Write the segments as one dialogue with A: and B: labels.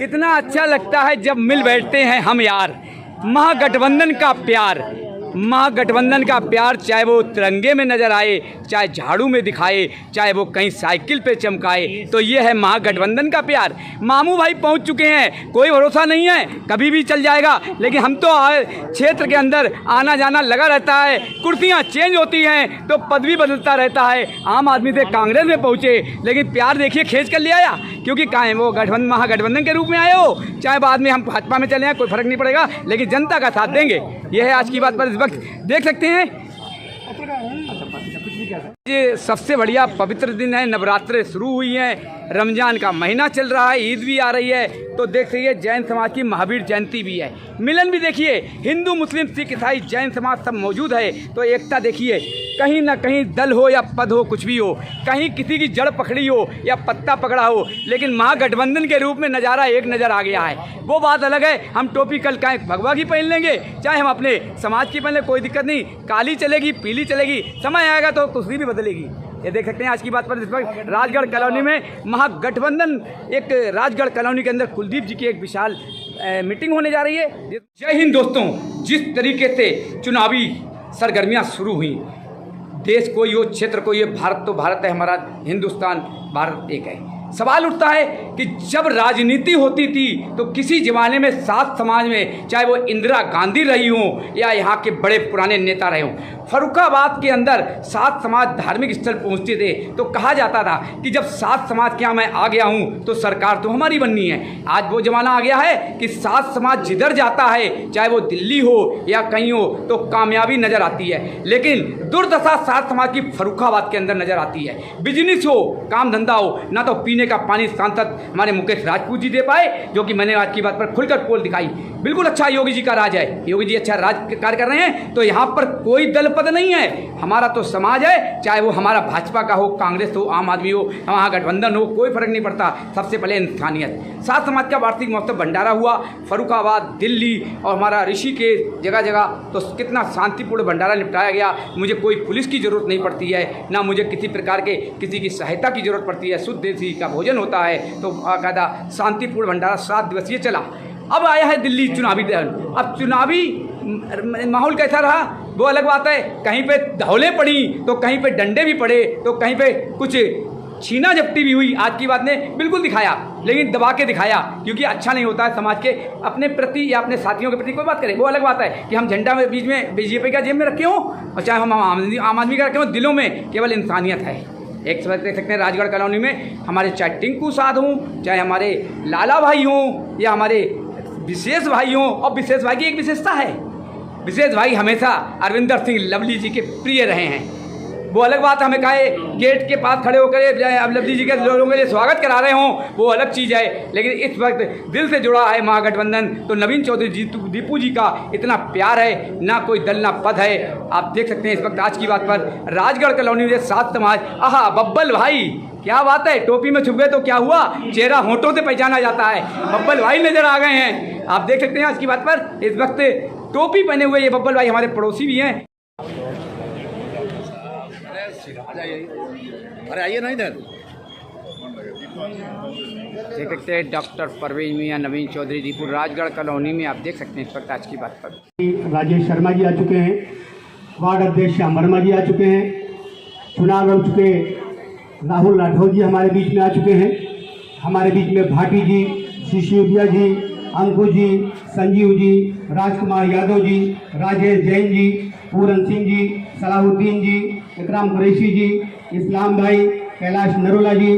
A: कितना अच्छा लगता है जब मिल बैठते हैं हम यार। महागठबंधन का प्यार, महागठबंधन का प्यार, चाहे वो तिरंगे में नज़र आए, चाहे झाड़ू में दिखाए, चाहे वो कहीं साइकिल पे चमकाए, तो ये है महागठबंधन का प्यार। मामू भाई पहुंच चुके हैं, कोई भरोसा नहीं है, कभी भी चल जाएगा, लेकिन हम तो क्षेत्र के अंदर आना जाना लगा रहता है। कुर्सियां चेंज होती हैं तो पद भी बदलता रहता है। आम आदमी से कांग्रेस में पहुँचे, लेकिन प्यार देखिए खींच कर ले आया, क्योंकि कहाँ वो गठबंधन महागठबंधन के रूप में आए हो, चाहे बाद में हम भाजपा में चले हैं, कोई फर्क नहीं पड़ेगा, लेकिन जनता का साथ देंगे। यह है आज की बात। पर इस वक्त देख सकते हैं ये सबसे बढ़िया पवित्र दिन है, नवरात्रे शुरू हुई हैं, रमजान का महीना चल रहा है, ईद भी आ रही है, तो देख सकिए जैन समाज की महावीर जयंती भी है, मिलन भी देखिए, हिंदू मुस्लिम सिख ईसाई जैन समाज सब मौजूद है। तो एकता देखिए, कहीं ना कहीं दल हो या पद हो, कुछ भी हो, कहीं किसी की जड़ पकड़ी हो या पत्ता पकड़ा हो, लेकिन महागठबंधन के रूप में नज़ारा एक नज़र आ गया है। वो बात अलग है, हम टोपी कल का भगवा की पहन लेंगे, चाहे हम अपने समाज की पहन लें, कोई दिक्कत नहीं, काली चलेगी, पीली चलेगी, समय आएगा तो कुछ भी बदलेगी। ये देख सकते हैं आज की बात पर इस वक्त राजगढ़ कॉलोनी में महागठबंधन, एक राजगढ़ कॉलोनी के अंदर कुलदीप जी की एक विशाल मीटिंग होने जा रही है। जय हिंद दोस्तों, जिस तरीके से चुनावी सरगर्मियां शुरू हुई, देश कोई हो, क्षेत्र कोई हो, भारत तो भारत है, हमारा हिंदुस्तान भारत एक है। सवाल उठता है कि जब राजनीति होती थी तो किसी ज़माने में सात समाज में, चाहे वो इंदिरा गांधी रही हों या यहाँ के बड़े पुराने नेता रहे हों, फर्रुखाबाद के अंदर सात समाज धार्मिक स्थल पहुँचते थे तो कहा जाता था कि जब सात समाज के यहाँ मैं आ गया हूँ तो सरकार तो हमारी बननी है। आज वो ज़माना आ गया है कि सात समाज जिधर जाता है, चाहे वो दिल्ली हो या कहीं हो, तो कामयाबी नज़र आती है, लेकिन दुर्दशा सात समाज की फर्रुखाबाद के अंदर नज़र आती है। बिजनेस हो, काम धंधा हो, ना तो पीने का पानी सांसद हमारे मुकेश राजपूत जी दे पाए, जो कि मैंने आज की बात पर खुलकर पोल दिखाई। बिल्कुल अच्छा योगी जी का राज है, योगी जी अच्छा राज कार्य कर रहे हैं, तो यहाँ पर कोई दल पद नहीं है, हमारा तो समाज है, चाहे वो हमारा भाजपा का हो, कांग्रेस हो, आम आदमी हो, महागठबंधन हो, कोई फर्क नहीं पड़ता। सबसे पहले इंसानियत। सात समाज का वार्षिक महोत्सव भंडारा हुआ फर्रुखाबाद, दिल्ली और हमारा ऋषिकेश, जगह जगह तो कितना शांतिपूर्ण भंडारा निपटाया गया। मुझे कोई पुलिस की ज़रूरत नहीं पड़ती है, ना मुझे किसी प्रकार के किसी की सहायता की ज़रूरत पड़ती है, शुद्ध देसी का भोजन होता है, तो बाकायदा शांतिपूर्ण भंडारा 7 दिवसीय चला। अब आया है दिल्ली चुनावी दौर, अब चुनावी माहौल कैसा रहा वो अलग बात है। कहीं पे धौलें पड़ी तो कहीं पे डंडे भी पड़े, तो कहीं पे कुछ छीना झपटी भी हुई। आज की बात ने बिल्कुल दिखाया, लेकिन दबा के दिखाया, क्योंकि अच्छा नहीं होता है समाज के अपने प्रति या अपने साथियों के प्रति कोई बात करें, वो अलग बात है कि हम झंडा में बीच में बीजेपी का जेब में रखे हों और चाहे हम आम आदमी का रखे हों, दिलों में केवल इंसानियत है। एक समझ देख सकते हैं राजगढ़ कॉलोनी में हमारे चाहे टिंकू साध हों, चाहे हमारे लाला भाई हों या हमारे विशेष भाई हों, और विशेष भाई की एक विशेषता है, विशेष भाई हमेशा अरविंदर सिंह लवली जी के प्रिय रहे हैं। वो अलग बात, हमें कहे गेट के पास खड़े होकर अब लवली जी के लोगों के लिए स्वागत करा रहे हों, वो अलग चीज़ है, लेकिन इस वक्त दिल से जुड़ा है महागठबंधन। तो नवीन चौधरी दीपू जी का इतना प्यार है, ना कोई दल ना पद है। आप देख सकते हैं इस वक्त आज की बात पर राजगढ़ कॉलोनी में सात समाज, आहा बब्बल भाई क्या बात है, टोपी में छुप गए तो क्या हुआ, चेहरा होंठों से पहचाना जाता है, बब्बल भाई नजर आ गए हैं। आप देख सकते हैं आज की बात पर इस वक्त टोपी पहने हुए ये बब्बल भाई हमारे पड़ोसी भी हैं।
B: अरे आइए ना इधर।
A: देख सकते हैं डॉक्टर परवेज मियाँ, नवीन चौधरी दीपू, राजगढ़ कॉलोनी में। आप देख सकते हैं इस वक्त आज की बात पर
C: राजेश शर्मा जी आ चुके हैं, वार्ड अध्यक्ष श्याम वर्मा जी आ चुके हैं, चुनाव लड़ चुके राहुल राठौर जी हमारे बीच में आ चुके हैं, हमारे बीच में भाटी जी, शिशिविया जी, अंकुश जी, संजीव जी, राजकुमार यादव जी, राजेश जैन जी, पूरन सिंह जी, सलाहुद्दीन जी, इकराम कुरैशी जी, इस्लाम भाई, कैलाश नरोला जी,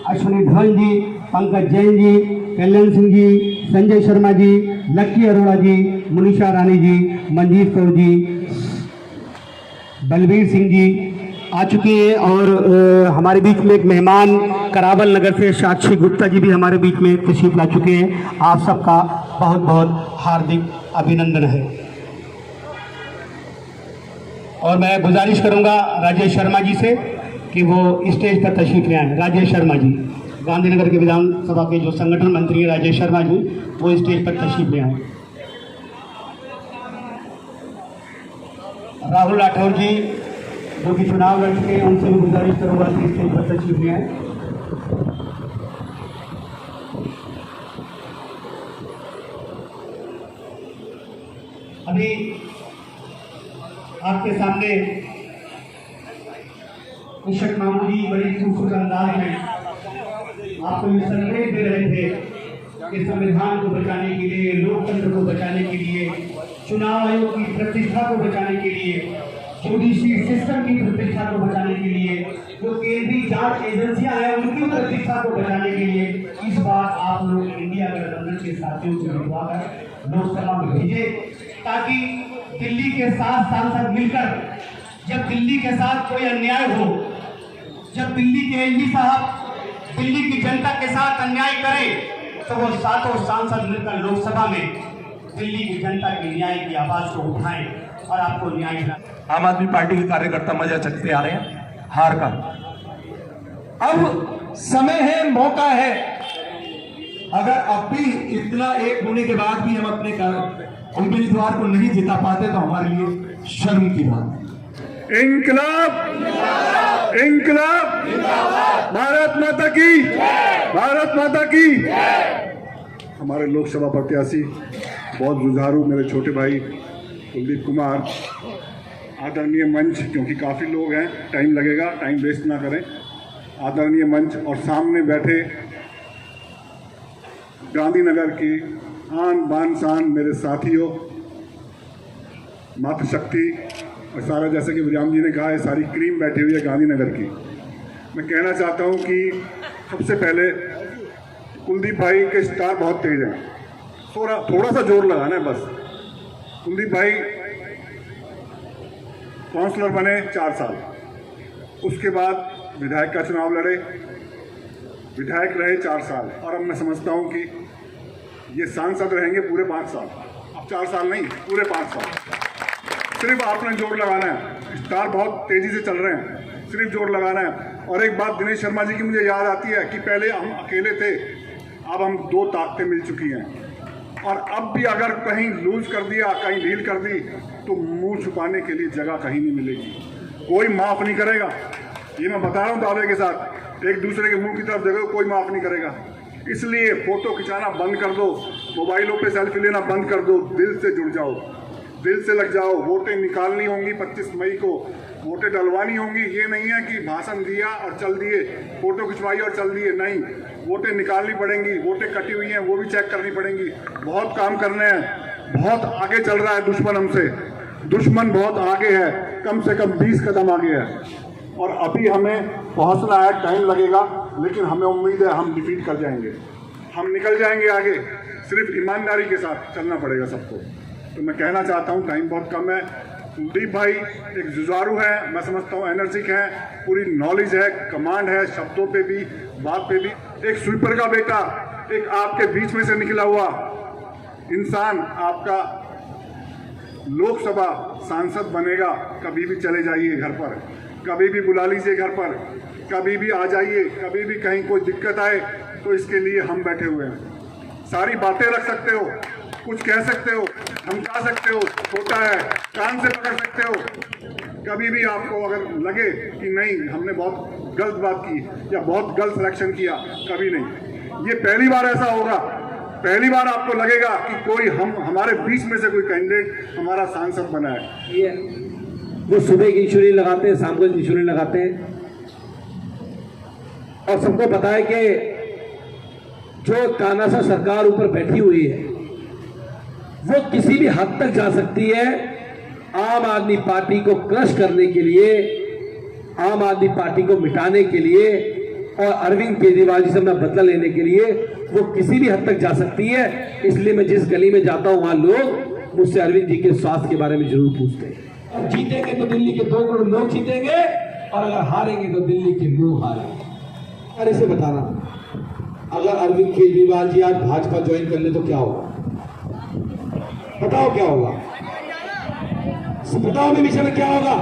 C: अश्विनी धवन जी, पंकज जैन जी, कल्याण सिंह जी, संजय शर्मा जी, लक्की अरोड़ा जी, मुनीषा रानी जी, मंजीत कौर जी, बलबीर सिंह जी आ चुके हैं। और हमारे बीच में एक मेहमान करावल नगर से साक्षी गुप्ता जी भी हमारे बीच में तशरीफ ला चुके हैं। आप सबका बहुत बहुत हार्दिक अभिनंदन है। और मैं गुजारिश करूंगा राजेश शर्मा जी से कि वो स्टेज पर तशरीफ ले आएँ। राजेश शर्मा जी, गांधीनगर के विधानसभा के जो संगठन मंत्री राजेश शर्मा जी, वो स्टेज पर तशरीफ ले आएँ। राहुल राठौर जी जो कि चुनाव लड़ चुके हैं, उनसे भी गुजारिश करूंगा कि स्टेज पर तशरीफ ले आएं। अभी आपके सामने निशक मामू जी बड़ी खूबसूरत अंदाज में आपको ये संदेश दे रहे थे कि संविधान को बचाने के लिए, लोकतंत्र को बचाने के लिए, चुनाव आयोग की प्रतिष्ठा को बचाने के लिए, जुडिशियल सिस्टम की प्रतिष्ठा को बचाने के लिए, जो केंद्रीय जांच एजेंसियां हैं उनकी प्रतिष्ठा को बचाने के लिए इस बार आप लोग इंडिया गठबंधन के साथियों को मिलवाकर लोकसभा में भेजे, ताकि दिल्ली के 7 सांसद मिलकर जब दिल्ली के साथ कोई अन्याय हो, जब दिल्ली के एमपी साहब दिल्ली की जनता के साथ अन्याय करें, तो वो 7 सांसद मिलकर लोकसभा में दिल्ली की जनता के न्याय की आवाज को उठाएं और आपको न्याय दिलाएं।
B: आम आदमी पार्टी के कार्यकर्ता मजा चखते आ रहे हैं हार का। अब समय है, मौका है। अगर अब भी इतना एक होने के बाद भी हम अपने उम्मीदवार को नहीं जिता पाते तो हमारे लिए शर्म की बात है।
D: इंकलाब, इंकलाब, भारत माता की, भारत माता की। हमारे लोकसभा प्रत्याशी बहुत जुझारू मेरे छोटे भाई कुलदीप कुमार, आदरणीय मंच, क्योंकि काफ़ी लोग हैं, टाइम लगेगा, टाइम वेस्ट ना करें। आदरणीय मंच और सामने बैठे गांधीनगर की आन बान शान मेरे साथियों, मातृशक्ति और सारा, जैसे कि विराम जी ने कहा है, सारी क्रीम बैठी हुई है गांधीनगर की। मैं कहना चाहता हूं कि सबसे पहले कुलदीप भाई के स्टार बहुत तेज हैं, थोड़ा सा जोर लगाना है बस। कुलदीप भाई काउंसलर बने 4 साल, उसके बाद विधायक का चुनाव लड़े, विधायक रहे 4 साल, और अब मैं समझता हूं कि ये सांसद रहेंगे पूरे 5 साल। अब 4 साल नहीं, पूरे 5 साल। सिर्फ आपने जोर लगाना है, स्टार बहुत तेजी से चल रहे हैं, सिर्फ जोर लगाना है। और एक बात दिनेश शर्मा जी की मुझे याद आती है कि पहले हम अकेले थे, अब हम 2 ताकतें मिल चुकी हैं, और अब भी अगर कहीं लूज कर दिया, कहीं ढील कर दी, तो मुंह छुपाने के लिए जगह कहीं नहीं मिलेगी। कोई माफ नहीं करेगा, ये मैं बता रहा हूँ दावे के साथ। एक दूसरे के मुंह की तरफ देखो, कोई माफ नहीं करेगा। इसलिए फोटो खिंचाना बंद कर दो, मोबाइलों पे सेल्फी लेना बंद कर दो, दिल से जुड़ जाओ, दिल से लग जाओ। वोटें निकालनी होंगी 25 मई को, वोटें डलवानी होंगी। ये नहीं है कि भाषण दिया और चल दिए, फोटो खिंचवाई और चल दिए, नहीं, वोटें निकालनी पड़ेंगी। वोटें कटी हुई हैं वो भी चेक करनी पड़ेंगी। बहुत काम करने हैं, बहुत आगे चल रहा है दुश्मन हमसे, दुश्मन बहुत आगे है, कम से कम 20 कदम आगे है, और अभी हमें पहुंचना है, टाइम लगेगा, लेकिन हमें उम्मीद है हम डिफीट कर जाएंगे, हम निकल जाएंगे आगे। सिर्फ ईमानदारी के साथ चलना पड़ेगा सबको। तो मैं कहना चाहता हूं, टाइम बहुत कम है। कुलदीप भाई एक जुझारू है, मैं समझता हूं एनर्जिक है, पूरी नॉलेज है, कमांड है, शब्दों पे भी, बात पे भी। एक स्वीपर का बेटा, एक आपके बीच में से निकला हुआ इंसान आपका लोकसभा सांसद बनेगा। कभी भी चले जाइए घर पर, कभी भी बुला लीजिए घर पर, कभी भी आ जाइए, कभी भी कहीं कोई दिक्कत आए तो इसके लिए हम बैठे हुए हैं। सारी बातें रख सकते हो, कुछ कह सकते हो, धमका सकते हो, छोटा है, कान से पकड़ सकते हो। कभी भी आपको अगर लगे कि नहीं हमने बहुत गलत बात की या बहुत गलत सिलेक्शन किया, कभी नहीं। ये पहली बार ऐसा होगा, पहली बार आपको लगेगा कि कोई हमारे बीच में से कोई कैंडिडेट हमारा सांसद बना है।
E: वो सुबह की इंश्योरेंस लगाते हैं, शाम को इंश्योरेंस लगाते हैं, और सबको पता है कि जो तानाशाह सरकार ऊपर बैठी हुई है वो किसी भी हद तक जा सकती है आम आदमी पार्टी को क्रश करने के लिए, आम आदमी पार्टी को मिटाने के लिए, और अरविंद केजरीवाल जी से अपना बदला लेने के लिए वो किसी भी हद तक जा सकती है। इसलिए मैं जिस गली में जाता हूं वहां लोग मुझसे अरविंद जी के स्वास्थ्य के बारे में जरूर पूछते हैं। जीतेंगे तो दिल्ली के 2 करोड़ लोग जीतेंगे, और अगर हारेंगे तो दिल्ली के लोग हारेंगे। अरे इसे बताना, अगर अरविंद केजरीवाल जी आज भाजपा ज्वाइन कर ले तो क्या होगा? बताओ क्या होगा? बताओ मेरे विषय में क्या होगा?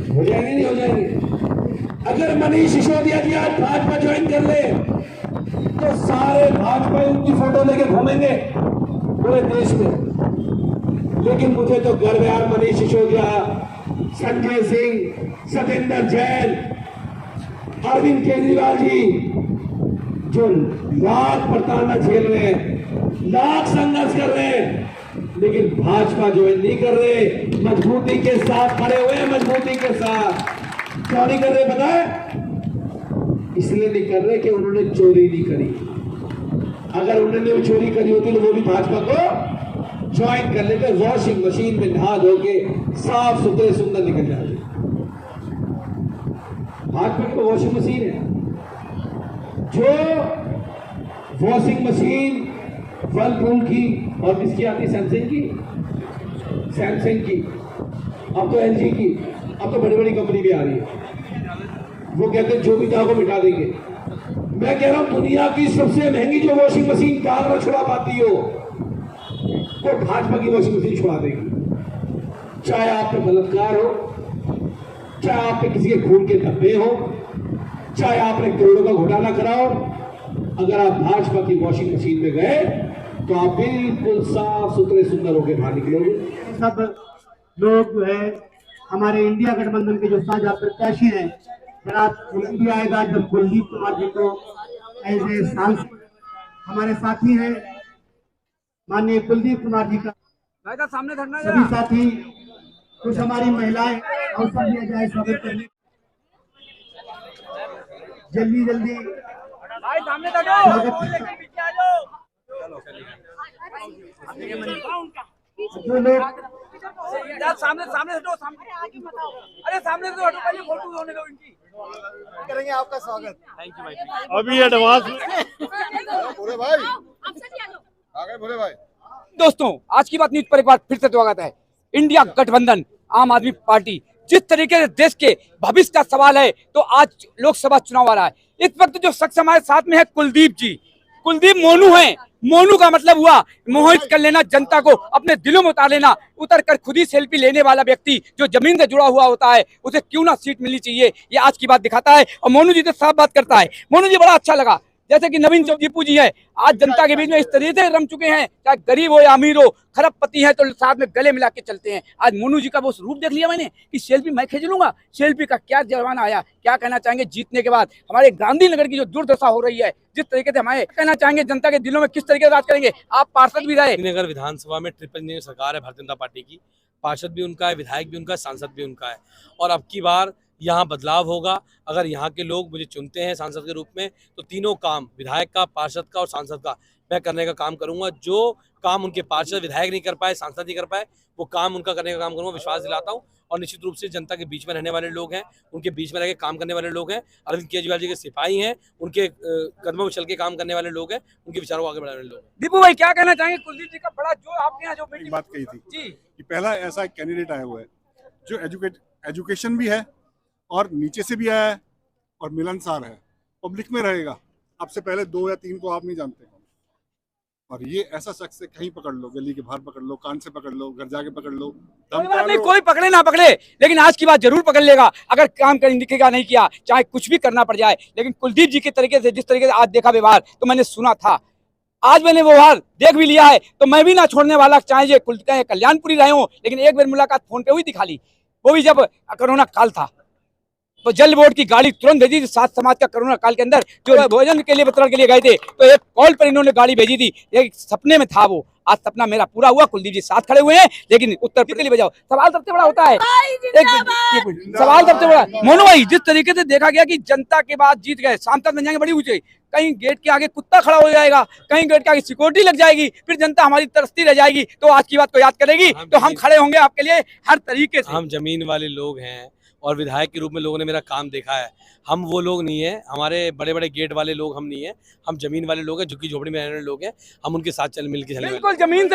E: हो जाएंगे नहीं हो जाएंगे? अगर मनीष सिसोदिया जी आज भाजपा ज्वाइन कर ले तो सारे भाजपा उनकी फोटो लेके घूमेंगे पूरे देश में। लेकिन मुझे तो गर्व है यार, मनीष सिसोदिया, संजय सिंह, सत्येंद्र जैन, अरविंद केजरीवाल जी जो लाख प्रताड़ना झेल रहे हैं, लाख संघर्ष कर रहे हैं, लेकिन भाजपा ज्वाइन नहीं कर रहे, मजबूती के साथ खड़े हुए हैं, मजबूती के साथ। क्यों नहीं कर रहे पता है? इसलिए नहीं कर रहे कि उन्होंने चोरी नहीं करी। अगर उन्होंने वो चोरी करी होती तो वो भी भाजपा को ज्वाइन कर लेते, वॉशिंग मशीन में नहा धो के साफ सुथरे सुंदर निकल जाते। भाजपा की तो वॉशिंग मशीन है, जो वॉशिंग मशीन वर्लपूल की और किसकी आती है? सैमसंग की, अब तो एलजी की, अब तो बड़ी बड़ी कंपनी भी आ रही है। वो कहते हैं जो भी था वो मिटा देंगे। मैं कह रहा हूं दुनिया की सबसे महंगी जो वॉशिंग मशीन कार में छुड़ा पाती हो वो भाजपा की वॉशिंग मशीन छुड़ा देगी। चाहे आप पे बलात्कार हो, चाहे आप पे किसी के खून के धब्बे हो, चाहे आपने करोड़ों का घोटाला कराओ, अगर आप भाजपा की वॉशिंग मशीन में गए तो आप बिल्कुल साफ सुथरे सुंदर होकर बाहर निकलोगे।
C: सब लोग जो है हमारे इंडिया गठबंधन के जो साझा प्रत्याशी हैं, जनाब भी आएगा जब कुलदीप कुमार जी को एज ए सांसद, हमारे साथी हैं माननीय कुलदीप कुमार जी का
A: भाई साहब सामने धरना
C: सभी साथी, कुछ हमारी महिलाएं अवसर दिया जाए स्वागत करने। जल्दी जल्दी
A: भाई सामने धरो,
C: जो लोग
A: यार सामने सामने हटो, सामने अरे सामने से हटो, पहले फोटो होने दो इनकी।
F: करेंगे आपका स्वागत।
A: थैंक यू भाई।
F: अभी एडवांस भोले भाई आ गए। भोले भाई
A: दोस्तों, आज की बात न्यूज पर एक बार फिर से स्वागत है। इंडिया गठबंधन आम आदमी पार्टी जिस तरीके से देश के भविष्य का सवाल है, तो आज लोकसभा चुनाव आ रहा है। इस वक्त जो शख्स हमारे साथ में है कुलदीप जी, कुलदीप मोनू है। मोनू का मतलब हुआ मोहित कर लेना, जनता को अपने दिलों में उतार लेना। उतर कर खुद ही सेल्फी लेने वाला व्यक्ति जो जमीन से जुड़ा हुआ होता है, उसे क्यों ना सीट मिलनी चाहिए, ये आज की बात दिखाता है। और मोनू जी तो साफ बात करता है। मोनू जी बड़ा अच्छा लगा, जैसे कि नवीन दीपू जी है, आज जनता के बीच में इस तरीके से रम चुके हैं, चाहे गरीब हो या अमीर हो, खरबपति है तो साथ में गले मिला के चलते हैं। आज मोनू जी का वो रूप देख लिया मैंने कि सेल्फी मैं खींच लूंगा। सेल्फी का क्या जमाना आया, क्या कहना चाहेंगे जीतने के बाद हमारे गांधीनगर की जो दुर्दशा हो रही है, जिस तरीके से हमारे कहना चाहेंगे जनता के दिलों में किस तरीके से राज करेंगे। आप पार्षद भी रहे,
G: नगर विधानसभा में ट्रिपल इंजन सरकार है भारतीय जनता पार्टी की, पार्षद भी उनका है, विधायक भी उनका है, सांसद भी उनका है। और अब की बार यहाँ बदलाव होगा। अगर यहाँ के लोग मुझे चुनते हैं सांसद के रूप में, तो तीनों काम विधायक का, पार्षद का और सांसद का मैं करने का काम करूंगा। जो काम उनके पार्षद विधायक नहीं कर पाए, सांसद नहीं कर पाए, वो काम उनका करने का काम करूंगा, विश्वास दिलाता हूं। और निश्चित रूप से जनता के बीच में रहने वाले लोग हैं, उनके बीच में रह के काम करने वाले लोग हैं। अरविंद केजरीवाल जी के सिपाही हैं, उनके कदमों में चल के काम करने वाले लोग हैं, उनके विचारों को आगे बढ़ाने वाले लोग हैं।
A: दीपू भाई क्या कहना चाहेंगे? कुलदीप जी का बड़ा जो आपके यहाँ जो
D: एक बात कही थी
A: जी,
D: कि पहला ऐसा कैंडिडेट आया हुआ है जो एजुकेशन भी है और नीचे से भी आया है और मिलनसार है, पब्लिक में रहेगा। आपसे पहले 2 या 3 को आप नहीं जानते, और ये ऐसा शख्स है, कहीं पकड़ लो, गली के बाहर पकड़ लो, कान से पकड़ लो, घर जाके पकड़ लो,
A: कोई बात नहीं, कोई पकड़े ना पकड़े, लेकिन आज की बात जरूर पकड़ लेगा अगर काम कर दिखेगा नहीं किया, चाहे कुछ भी करना पड़ जाए। लेकिन कुलदीप जी के तरीके से, जिस तरीके से आज देखा व्यवहार, तो मैंने सुना था, आज मैंने वो व्यवहार देख भी लिया है, तो मैं भी ना छोड़ने वाला, चाहे ये कल्याणपुरी रहे हो। लेकिन एक बार मुलाकात फोन पे हुई दिखा ली, वो भी जब कोरोना काल था, तो जल बोर्ड की गाड़ी तुरंत भेजी थी। सात समाज का कोरोना काल के अंदर जो भोजन के लिए वितरण के लिए गए थे, तो एक कॉल पर इन्होंने गाड़ी भेजी थी। एक सपने में था वो, आज सपना मेरा पूरा हुआ। कुलदीप जी साथ खड़े हुए हैं, लेकिन उत्तर प्रदेश के लिए बजाओ। सवाल सबसे बड़ा होता है, एक सवाल सबसे बड़ा, मोनू भाई, जिस तरीके से देखा गया कि जनता के बाद जीत गए, सांसद बन जाएंगे, बड़ी ऊंचाई, कहीं गेट के आगे कुत्ता खड़ा हो जाएगा, कहीं गेट के आगे सिक्योरिटी लग जाएगी, फिर जनता हमारी तरसती रह जाएगी, तो आज की बात को याद करेगी, तो हम खड़े होंगे आपके लिए हर तरीके से।
G: हम जमीन वाले लोग हैं और विधायक के रूप में लोगों ने मेरा काम देखा है। हम वो लोग नहीं है, हमारे बड़े बड़े गेट वाले लोग हम नहीं है, हम जमीन वाले लोग हैं, झुग्गी झोपड़ी में रहने वाले लोग हैं। हम उनके साथ मिल के चलने वाले।
A: बिल्कुल जमीन से